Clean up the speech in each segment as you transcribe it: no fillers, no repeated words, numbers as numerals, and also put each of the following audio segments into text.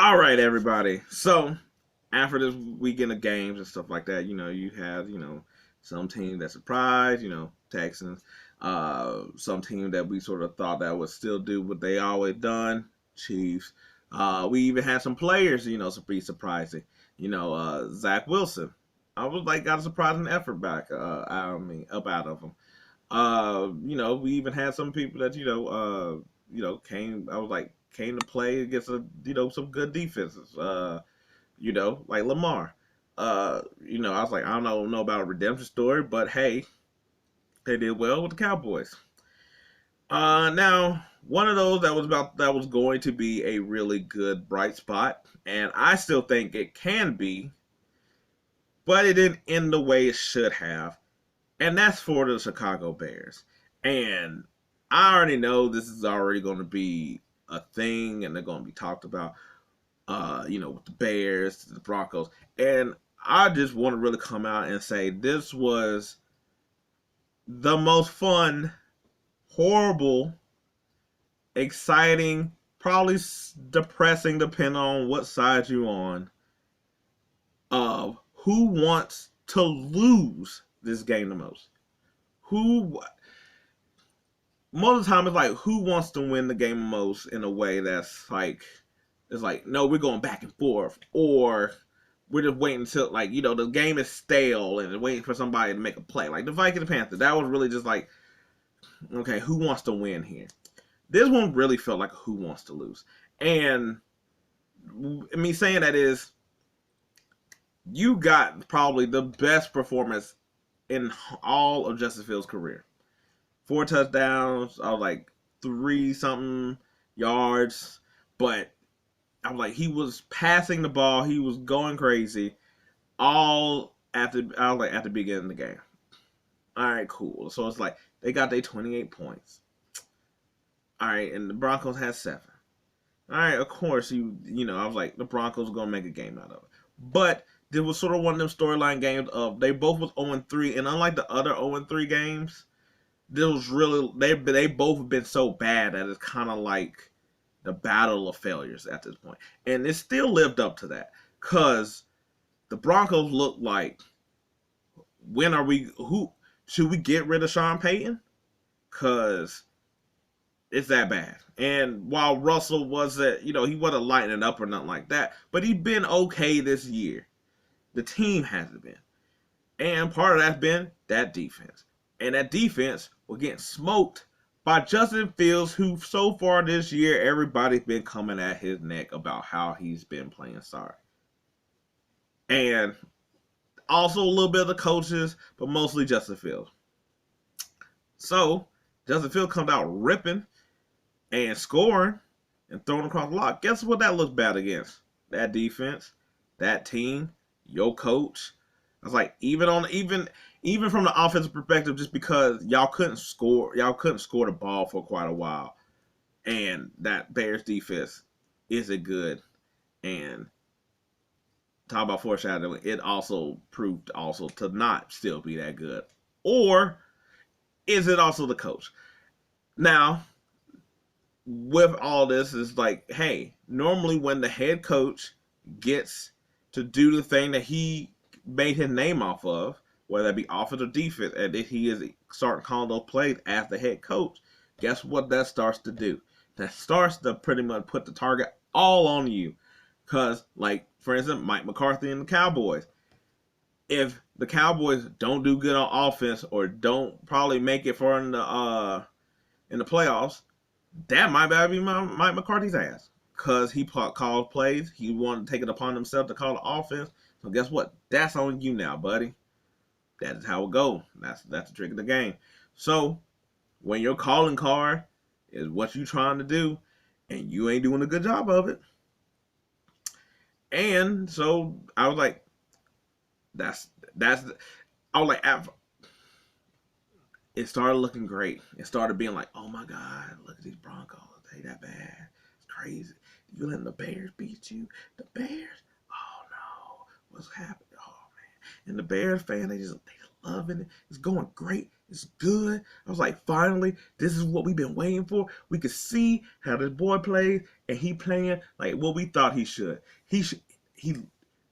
All right, everybody. So after this weekend of games and stuff like that, you have some team that surprised, Texans. Some team that we sort of thought that would still do what they always done, Chiefs. We even had some players, to be surprising. Zach Wilson. I was like got a surprising effort back. Up out of him. We even had some people that came. I was like came to play against some good defenses. Like Lamar. I was like, I don't know about a redemption story, but hey, they did well with the Cowboys. Now one of those that was going to be a really good bright spot, and I still think it can be, but it didn't end the way it should have, and that's for the Chicago Bears. And I already know this is already going to be a thing, and they're going to be talked about. With the Bears, the Broncos, and I just want to really come out and say this was the most fun, horrible, exciting, probably depressing, depending on what side you're on, of who wants to lose this game the most. Who Most of the time it's like who wants to win the game most in a way that's like it's like no, we're going back and forth, or we're just waiting until the game is stale and waiting for somebody to make a play. Like the Vikings and Panthers, that was really just like okay, who wants to win here? This one really felt like who wants to lose, and me saying that is you got probably the best performance in all of Justin Fields' career. 4 touchdowns. I was like 3 something yards, but I was like he was passing the ball. He was going crazy. All after I was like at the beginning of the game. All right, cool. So it's like they got their 28 points. All right, and the Broncos had 7. All right, of course I was like the Broncos are gonna make a game out of it, but there was sort of one of them storyline games of they both was 0-3, and unlike the other 0-3 games, this was really they both have been so bad that it's kind of like the battle of failures at this point, and it still lived up to that because the Broncos look like when are we who should we get rid of Sean Payton because it's that bad. And while Russell wasn't he wasn't lighting it up or nothing like that, but he's been okay this year. The team hasn't been, and part of that's been that defense. And that defense was getting smoked by Justin Fields, who so far this year everybody's been coming at his neck about how he's been playing sorry. And also a little bit of the coaches, but mostly Justin Fields. So Justin Fields comes out ripping and scoring and throwing across the lot. Guess what that looks bad against? That defense, that team, your coach. I was like, even from the offensive perspective, just because y'all couldn't score the ball for quite a while, and that Bears defense isn't good. And talk about foreshadowing, it also proved also to not still be that good. Or is it also the coach? Now, with all this, is like, hey, normally when the head coach gets to do the thing that he made his name off of, whether that be offense or defense, and if he is starting calling those plays as the head coach, guess what that starts to do? That starts to pretty much put the target all on you. Because, like, for instance, Mike McCarthy and the Cowboys. If the Cowboys don't do good on offense or don't probably make it far in the playoffs, that might be Mike McCarthy's ass. Because he called plays. He wanted to take it upon himself to call the offense. So guess what? That's on you now, buddy. That is how it goes. That's the trick of the game. So when your calling card is what you trying to do, and you ain't doing a good job of it, and so I was like, that's. I was like, it started looking great. It started being like, oh my god, look at these Broncos. They that bad. It's crazy. You letting the Bears beat you? The Bears? Oh no, what's happening? Oh man. And the Bears fan, they loving it. It's going great. It's good. I was like, finally, this is what we've been waiting for. We could see how this boy plays, and he playing like what we thought he should. He.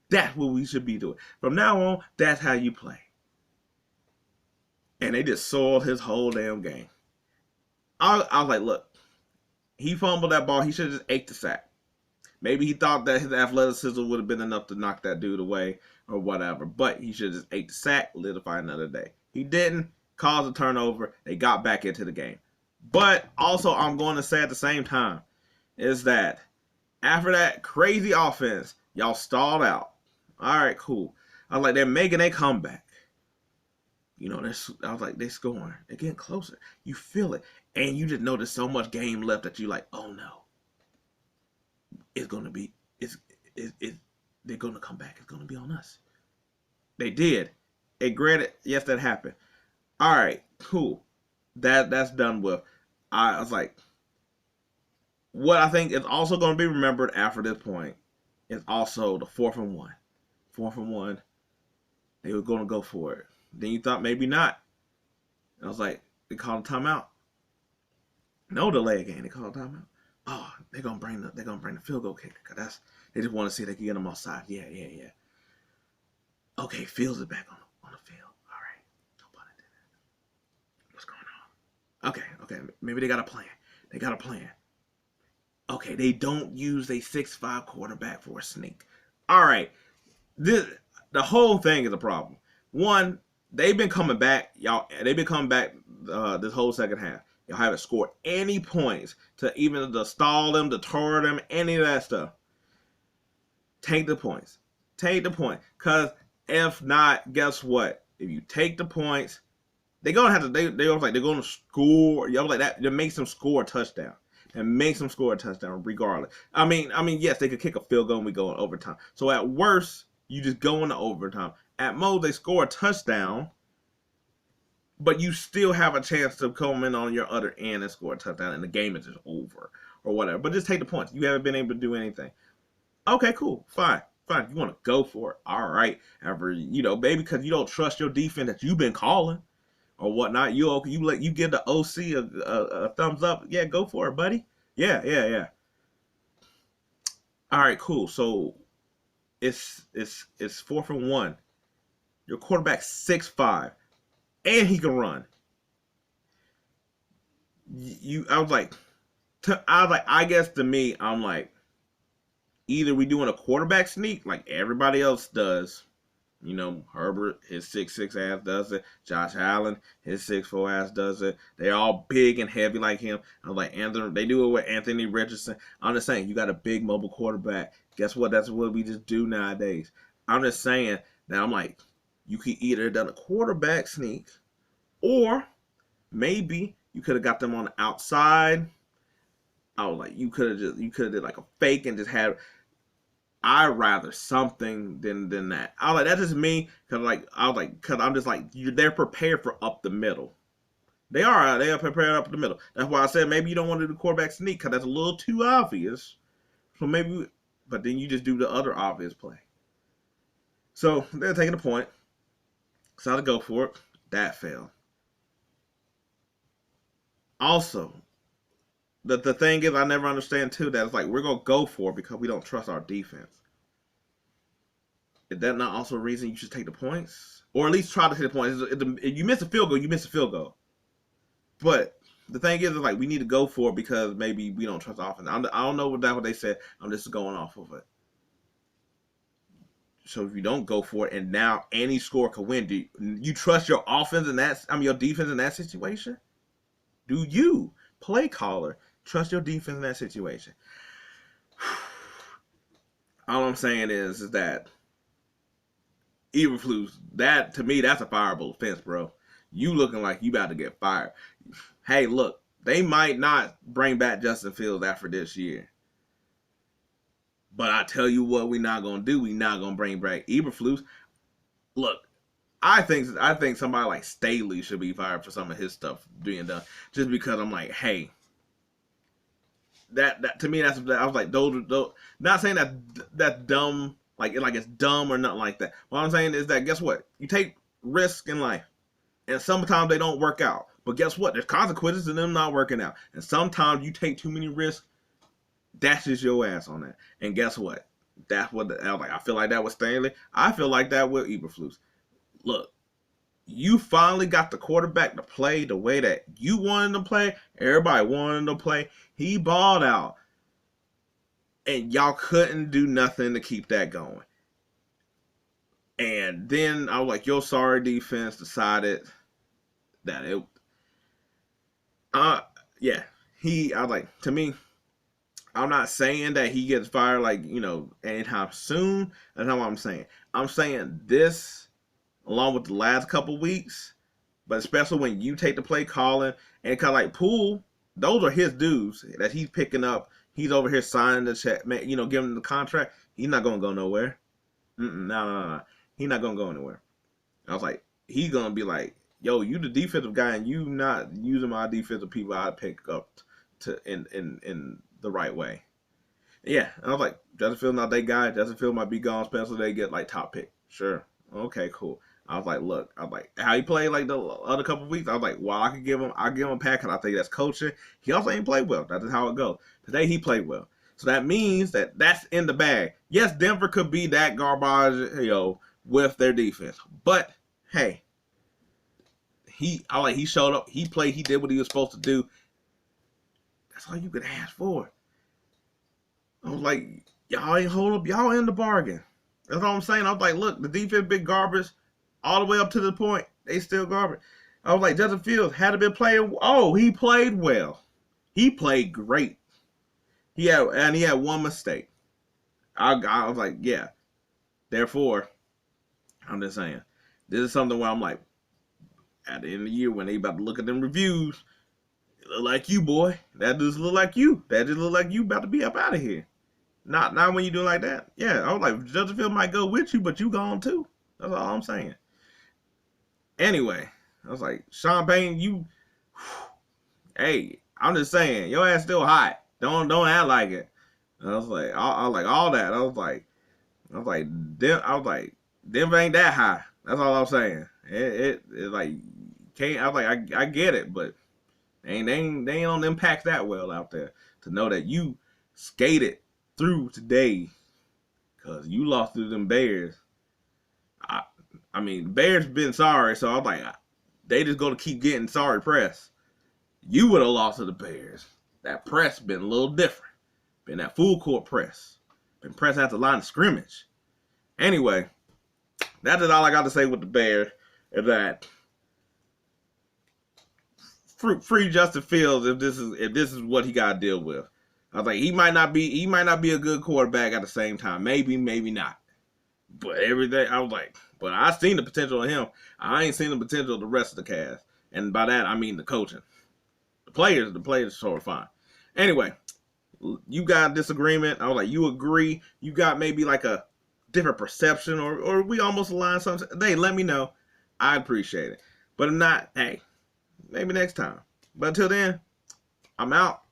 That's what we should be doing. From now on, that's how you play. And they just soiled his whole damn game. I was like, look, he fumbled that ball. He should have just ate the sack. Maybe he thought that his athleticism would have been enough to knock that dude away or whatever. But he should have just ate the sack, live to fight another day. He didn't, caused a turnover. They got back into the game. But also, I'm going to say at the same time, is that after that crazy offense, y'all stalled out. All right, cool. I was like, they're making a comeback. You know, I was like, they're scoring. They're getting closer. You feel it. And you just know there's so much game left that you like, oh no. It's going to be, they're going to come back. It's going to be on us. They did. And granted, yes, that happened. All right, cool. That's done with. I was like, what I think is also going to be remembered after this point is also the 4th and 1. 4th and 1. They were going to go for it. Then you thought maybe not. I was like, they called a timeout. No delay again. They called a timeout. Oh, they're gonna bring the field goal kicker. Cause they just want to see if they can get them offside. Yeah. Okay, Fields is back on the field. All right, nobody did that. What's going on? Okay. Maybe they got a plan. Okay, they don't use a 6'5" quarterback for a sneak. All right, the whole thing is a problem. One, they've been coming back, y'all. They've been coming back this whole second half. Y'all haven't scored any points to even to stall them, to tar them, any of that stuff. Take the points. Because if not, guess what? If you take the points, they're gonna have to. They're gonna score. Y'all like that. That makes them score a touchdown. Regardless. I mean, yes, they could kick a field goal and we go in overtime. So at worst, you just go into overtime. At most, they score a touchdown, but you still have a chance to come in on your other end and score a touchdown, and the game is just over or whatever. But just take the points. You haven't been able to do anything. Okay, cool, fine. You want to go for it? All right. Maybe because you don't trust your defense that you've been calling or whatnot. You give the OC a thumbs up. Yeah, go for it, buddy. Yeah. All right, cool. So it's 4th and 1. Your quarterback's 6'5", and he can run. I guess to me, I'm like, either we doing a quarterback sneak like everybody else does. Herbert, his 6'6" ass does it. Josh Allen, his 6'4" ass does it. They're all big and heavy like him. I'm like, they do it with Anthony Richardson. I'm just saying, you got a big mobile quarterback. Guess what? That's what we just do nowadays. I'm just saying that I'm like, you could either done a quarterback sneak, or maybe you could have got them on the outside. I was like, you could have did like a fake and just had. I'd rather something than that. I was like, that's just me, because I'm just like, they're prepared for up the middle. They are prepared up the middle. That's why I said maybe you don't want to do the quarterback sneak, because that's a little too obvious. So maybe, but then you just do the other obvious play. So they're taking a point. So to go for it. That failed. Also, the thing is, I never understand too that it's like we're gonna go for it because we don't trust our defense. Is that not also a reason you should take the points, or at least try to take the points? If you miss a field goal, you miss a field goal. But the thing is like we need to go for it because maybe we don't trust the offense. I don't know what they said. I'm just going off of it. So if you don't go for it, and now any score can win, do you trust your offense your defense in that situation? Do you, play caller, trust your defense in that situation? All I'm saying is that Eberflus, that to me, that's a fireable offense, bro. You looking like you about to get fired. Hey, look, they might not bring back Justin Fields after this year. But I tell you what we're not going to do. We're not going to bring back Eberflus. Look, I think somebody like Staley should be fired for some of his stuff being done. Just because I'm like, hey, that to me, I was like, those not saying that's dumb like it's dumb or nothing like that. What I'm saying is that guess what? You take risks in life, and sometimes they don't work out. But guess what? There's consequences to them not working out. And sometimes you take too many risks, that's just your ass on that. And guess what? That's what I was like. I feel like that with Stanley. I feel like that with Eberflus. Look, you finally got the quarterback to play the way that you wanted to play. Everybody wanted to play. He balled out. And y'all couldn't do nothing to keep that going. And then I was like, your sorry defense decided that it, yeah. I was like, to me, I'm not saying that he gets fired like, anytime soon. That's not what I'm saying. I'm saying this, along with the last couple weeks, but especially when you take the play calling, and kind of like Poole, those are his dudes that he's picking up. He's over here signing the check, giving him the contract. He's not going to go nowhere. No. He's not going to go anywhere. I was like, he's going to be like, yo, you the defensive guy, and you not using my defensive people I pick up in the right way. Yeah, I was like, Justin Fields not that guy. Justin Fields might be gone, especially they get like top pick. Sure. Okay, cool. I was like, look, how he played like the other couple of weeks. I was like, well, I'll give him a pack, and I think that's coaching. He also ain't played well. That's just how it goes. Today he played well. So that means that's in the bag. Yes, Denver could be that garbage, with their defense. But hey, he showed up, he played, he did what he was supposed to do. That's all you could ask for. I was like, y'all ain't hold up, y'all in the bargain. That's all I'm saying. I was like, look, the defense big garbage all the way up to the point. They still garbage. I was like, Justin Fields had to be playing. Oh, he played well. He played great. He had one mistake. I was like, yeah. Therefore, I'm just saying, this is something where I'm like, at the end of the year when they about to look at them reviews, it look like you, boy. That just look like you. That just look like you about to be up out of here. Not when you do it like that. Yeah, I was like, Justin Fields might go with you, but you gone too. That's all I'm saying. Anyway, I was like, Sean Payton, hey, I'm just saying, your ass still hot. Don't act like it. And I was like, I was like all that. I was like, Denver ain't that high. That's all I'm saying. It like can't. I was like, I get it, but they ain't on them packs that well out there to know that you skated through today because you lost to them Bears. I mean, the Bears been sorry, so I'm like, they just going to keep getting sorry press. You would have lost to the Bears. That press been a little different. Been that full court press. Been pressed at the line of scrimmage. Anyway, that's all I got to say with the Bears. Is that free Justin Fields if this is what he got to deal with. I was like, he might not be a good quarterback at the same time. Maybe not. But everything, I was like, but I seen the potential of him. I ain't seen the potential of the rest of the cast. And by that, I mean the coaching. The players are sort of fine. Anyway, you got a disagreement. I was like, you agree. You got maybe like a different perception or we almost align something. Hey, let me know. I appreciate it. But if not, hey, maybe next time. But until then, I'm out.